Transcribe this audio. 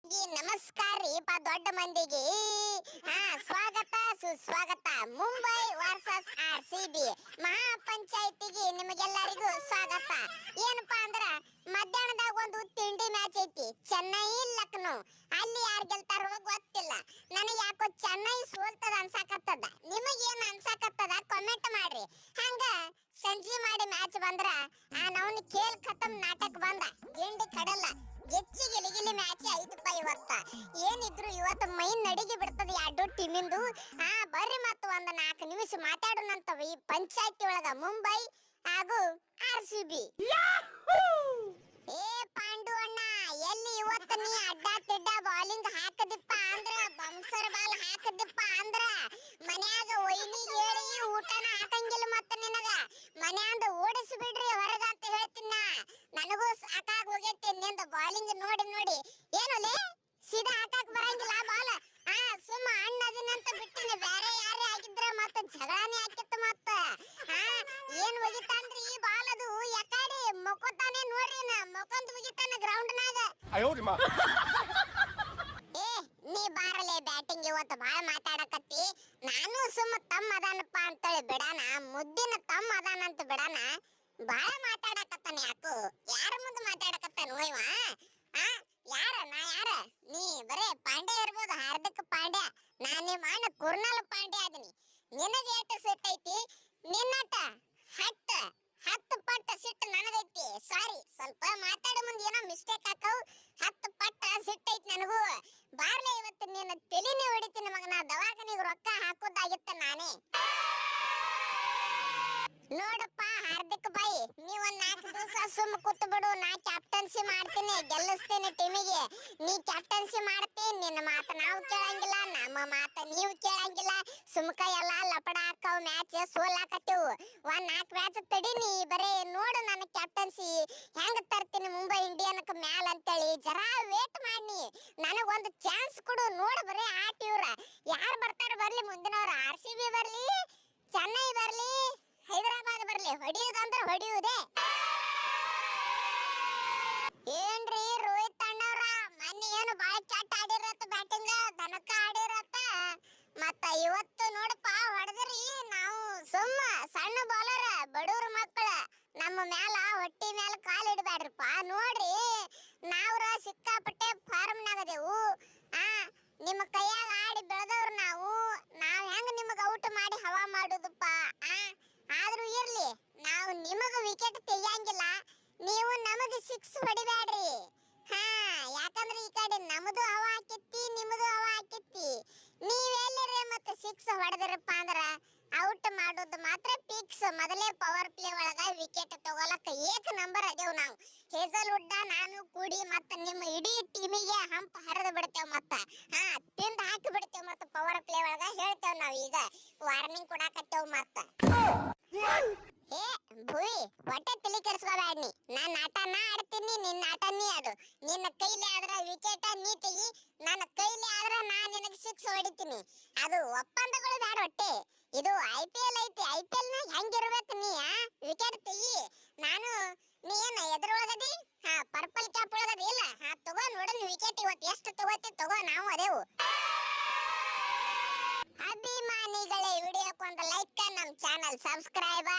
ನಮಸ್ಕಾರ ರೀ ದೊಡ್ಡ ಮಂದಿಗೆ ಸ್ವಾಗತ ಸುಸ್ವಾಗತ. ಮುಂಬೈ ವರ್ಸಸ್ RCB ಮಹಾ ಪಂಚಾಯತಿಗೆ ನಿಮಗೆಲ್ಲರಿಗೂ ಸ್ವಾಗತ. ಏನಪ್ಪಾ ಅಂದ್ರ ಮಧ್ಯಾಹ್ನದಾಗ ಒಂದು ತಿಂಡಿ ಮ್ಯಾಚ್ ಐತಿ, ಚೆನ್ನೈ ಲಕ್ನೋ. ಅಲ್ಲಿ ಯಾರು ಗೆಲ್ತಾರೋ ಗೊತ್ತಿಲ್ಲ. ನನಗೆ ಯಾಕೋ ಚೆನ್ನೈ ಸೋಲ್ತದ ಅನ್ಸಾಕತ್ತದ. ನಿಮಗೇನು ಅನ್ಸಾಕತ್ತದ ಕಾಮೆಂಟ್ ಮಾಡ್ರಿ. ಹಂಗ ಸಂಜೆ ಮಾಡಿ ಮ್ಯಾಚ್ ಬಂದ್ರ ನಾವು ಖೇಲ್ ಖತಮ್ ನಾಟಕ ಬಂದ ಗಿಂಡಿ ಕಡಲ್ಲ ಗೆಚ್ಚಿ ಗೆಲಿಗಿಲಿ ಮ್ಯಾಚ್ ಐತಪ್ಪ ಇವತ್ತ. ಏನಿದ್ರು ಇವತ್ತು ಮೈ ನಡಿಗೆ ಬಿಡ್ತದ ಎರಡು ಟೀಮಿಂದು. ಬರ್ರಿ ಮತ್ತು ಒಂದು 4 ನಿಮಿಷ ಮಾತಾಡೋಣಂತವ ಈ ಪಂಚಾಯತಿ ಒಳಗ ಮುಂಬೈ ಹಾಗೂ RCB. ಏ ಪಾಂಡು ಅಣ್ಣ, ಎಲ್ಲಿ ಇವತ್ತು ನೀ ಅಡ್ಡ ತಿಡ್ಡ ಬಾಲಿಂಗ್ ಹಾಕದಿಪ್ಪ ಅಂದ್ರ, ಬೌನ್ಸರ್ ಬಾಲ್ ಹಾಕದಿಪ್ಪ ಅಂದ್ರ ಮನ್ಯಾಗ ಒಯ್ನಿಗೆ ಹೇಳಿ ಊಟನ ಹಾಕಂಗಿಲ್ಲ. ಮತ್ತೆ ನಿನಗ ಮನ್ಯಾಂದ ಓಡಿಸಿ ಬಿಡ್ರಿ ಹೊರಗ ಅಂತ ಹೇಳ್ತೀನ. ನನಗೂ ಸಾಕಾಗ ಹೋಗೈತಿ ನಿಂದ ಬಾಲಿಂಗ್ ನೋಡಿ ನೋಡಿ. ಏನೋಲೆ ಸೀದಾ ಹಾಕಕ್ ಬರಂಗಿಲ್ಲ ಬಾಲ್. ಸುಮ್ಮ ಅಣ್ಣದಿನಂತ ಬಿಟ್ಟಿನಿ. ಬೇರೆ ಯಾರೇ ಆಗಿದ್ರ ಮತ್ತೆ ಜಗಳಾನೇ ಹಾಕಿತ್ತು. ಮತ್ತ ಏನ್ ಒಗಿತಾನ್ರಿ ಈ ಬಾಲ್? ಅದು ಯಾಕಡೆ ಮೊಕೋತಾನೆ ನೋಡ್ರಿ, ಮೊಕೊಂದ್ ಒಗಿತಾನ ಗ್ರೌಂಡ್ನಾಗ. ಏ ನೀ ಬಾರಲೆ ಬ್ಯಾಟಿಂಗ್ ಇವತ್ತು ಬಾಳ ಮಾತಾಡಕತ್ತಿ. ನಾನು ಸುಮ್ಮ ತಮ್ಮ ಅದಾನಪ್ಪ ಅಂತೇಳಿ ಬಿಡಾನ, ಮುದ್ದಿನ ತಮ್ಮ ಅದಾನಂತ ಬಿಡಾನ. ಬಾಳ ಮಾತಾಡಕತ್ತಾನ. ಯಾಕೋ ಯಾರ ಮುಂದೆ ಮಾತಾಡಕತ್ತಾನ ಇವ? ಯಾರ ನೀ? ಬರೇ ಪಾಂಡೆ ಇರ್ಬೋದು, ಹಾರ್ದಿಕ್ ಪಾಂಡ್ಯ. ನಾನು ನಿಮ್ಮ ಅಣ್ಣ ಕುರ್ನಲ್ ಪಾಂಡ್ಯ ಅದೀನಿ. ನಿನಗೆ ಎಷ್ಟು ಸಿಟ್ಟು ಐತಿ? ನಿನ್ನಟ 10 ಪಟ್ಟು ಸಿಟ್ಟು ನನಗೈತಿ. ಸಾರಿ, ಸ್ವಲ್ಪ ಮಾತಾಡೋ ಮುಂದೆ ಏನೋ ಮಿಸ್ಟೇಕ್ ಹಾಕವು. 10 ಪಟ್ಟು ಸಿಟ್ಟು ಐತಿ ನನಗೂ. ಬಾರ್ಲೆ ಇವತ್ತು ನಿನ್ನ ತಲೆನೇ ಹೊಡಿತೀನಿ ಮಗನ. ದವಾಖಾನಿಗೆ ರೊಕ್ಕ ಹಾಕೋದಾಗಿತ್ತ ನಾನೇ. ನೋಡಪ್ಪ ಹಾರ್ದಿಕ್ ಬಾಯಿ, ನೀವೊಂದ್ 4 ದಿವಸ ಸುಮ್ಮ ಕೂತು ಬಿಡು. ನಾ ಕ್ಯಾಪ್ಟನ್ಸಿ ಮಾಡ್ತೀನಿ, ಗೆಲ್ಲಿಸ್ತೀನಿ ಟೀಮಿಗೆ. ನೀ ಕ್ಯಾಪ್ಟನ್ಸಿ ಮಾಡ್ತೀನಿ, ನಿನ್ನ ಮಾತು ನಾವು ಕೇಳಂಗಿಲ್ಲ, ನಮ್ಮ ಮಾತು ನೀವು ಕೇಳಂಗಿಲ್ಲ. ಸುಮ್ಕ ಎಲ್ಲ ಲಪಡ ಹಾಕವ್, ಮ್ಯಾಚ್ ಸೋಲಾಕತ್ತೀವು. 4 ಮ್ಯಾಚ್ ತಡೀನಿ. ಬರೇ ನೋಡು ನನ್ನ ಕ್ಯಾಪ್ಟನ್ಸಿ ಹೆಂಗ್ ತರ್ತೀನಿ ಮುಂಬೈ ಇಂಡಿಯನ್ಕ್ ಮ್ಯಾಲ ಅಂತೇಳಿ. ಜರಾ ವೇಟ್ ಮಾಡಿ, ನನಗೊಂದು ಚಾನ್ಸ್ ಕೊಡು. ನೋಡು ಬರೇ ಆಟ ಇವ್ರ ಯಾರು ಬರ್ತಾರ ಬರ್ಲಿ. ಮುಂದಿನವ್ರ RCB ಬರ್ಲಿ, ಚೆನ್ನೈ ಬರ್ಲಿ, ಹೈದರಾಬಾದ್ ಬರ್ಲಿ, ಹೊಡಿಯುದಂದ್ರೆ ಹೊಡಿಯುವುದೇ. ಏನ್ರಿ ರೋಹಿತ್ ಅಣ್ಣವ್ರ, ಮೊನ್ನೆ ಏನು ಬಾಳ ಕೆಟ್ಟ ಆಡಿರತ್ತ ಬ್ಯಾಟಿಂಗ್, ದನಕ ಆಡಿರತ್ತ. ಮತ್ತ ಇವತ್ತು ನೋಡಪ್ಪ ಹೊಡೆದ್ರಿ. ನಾವು ಸುಮ್ಮ ಸಣ್ಣ ಬಾಲರ್, ಬಡವ್ರ ಮಕ್ಕಳ ನಮ್ಮ ಮ್ಯಾಲ ಹೊಟ್ಟಿ ಮ್ಯಾಲ ಕಾಲು ಇಡಬೇಡ್ರಿಪ್ಪ. ನೋಡ್ರಿ ನಾವ್ರ ಸಿಕ್ಕಾಪಟ್ಟೆ ಫಾರ್ಮ್ನಾಗದೇವು. ನಿಮ್ಮ ಕೈಯಾಗ ಆಡಿ ಬೆಳೆದವ್ರು ನಾವು ಹೆಂಗ ನಿಮಗ ಔಟ್ ಮಾಡಿ ಹವಾ ಮಾಡುದಪ್ಪ. ಆದ್ರೂ ಇರ್ಲಿ, ನಾವು ನಿಮಗ ವಿಕೆಟ್ ತೆಗಿಯಂಗಿಲ್ಲ, ನೀವು ನಮಗೆ 6 ಹೊಡಿಬ್ಯಾಡ್ರಿ. ಯಾಕಂದ್ರೆ ಈ ಕಡೆ ನಮ್ದು ಹವಾ ಹಾಕಿತ್ತಿ, ನಿಮ್ದು ಹವಾ ಹಾಕಿತ್ತಿ. ನೀವೆಲ್ಲರೇ ಮತ್ತೆ 6 ಹೊಡೆದ್ರಪ್ಪ ಅಂದ್ರ ಔಟ್ ಮಾಡೋದು ಮಾತ್ರ ಫಿಕ್ಸ್. ಮೊದಲೇ ಪವರ್ ಪ್ಲೇ ಒಳಗ ವಿಕೆಟ್ ತಗೊಳಕ ಏಕ ನಂಬರ್ ಅದೇವ್ ನಾವು. ಹೇಜಲ್ವುಡ್ ನಾನು ಕೂಡಿ ಮತ್ತೆ ನಿಮ್ಮ ಇಡೀ ಟೀಮಿಗೆ ಹಂಪ ಹರಿದು ಬಿಡ್ತೇವ್. ಮತ್ತ ತಿಂದು ಹಾಕಿ ಬಿಡ್ತೇವ್. ಮತ್ತೆ ಪವರ್ ಪ್ಲೇ ಒಳಗ ಹೇಳ್ತೇವ್ ನಾವ್. ಈಗ ವಾರ್ನಿಂಗ್ ಕೊಡಾಕತ್ತೇವ್. ಮತ್ತ ಏ ಭೂಯಿ, ಹೊಟ್ಟೆ ತಲೆ ಕೆಡಿಸ್ಕೋಬೇಡ ನೀ. ನನ್ನ ಆಟನ ಆಡ್ತೀನಿ, ನಿನ್ನ ಆಟ ನೀ ಆಡು. ನಿನ್ನ ಕೈಲಿ ಆದ್ರ ವಿಕೆಟ್ ನೀ ತೆಗಿ, ನನ್ನ ಕೈಲಿ ಆದ್ರ ನಾ ನಿನಗೆ 6 ಹೊಡಿತೀನಿ. ಅದು ಒಪ್ಪಂದಗಳು ಬೇಡ ಹೊಟ್ಟೆ. ಇದು IPL ಐತಿ, IPL ನ ಹೆಂಗಿರ್ಬೇಕು ನೀ? ವಿಕೆಟ್ ತೆಗಿ. ನಾನು ನೀ ಏನ ಎದ್ರೊಳಗದಿ? ಪರ್ಪಲ್ ಕ್ಯಾಪ್ ಒಳಗದಿ ಇಲ್ಲ? ತಗೋ ನೋಡೋಣ ವಿಕೆಟ್ ಇವತ್ತು ಎಷ್ಟು ತಗೋತಿ ತಗೋ, ನಾವು ಅದೇವು. ಅಭಿಮಾನಿಗಳೇ, ವಿಡಿಯೋಕ್ಕೊಂದು ಲೈಕ್, ನಮ್ಮ ಚಾನಲ್ ಸಬ್ಸ್ಕ್ರೈಬ್.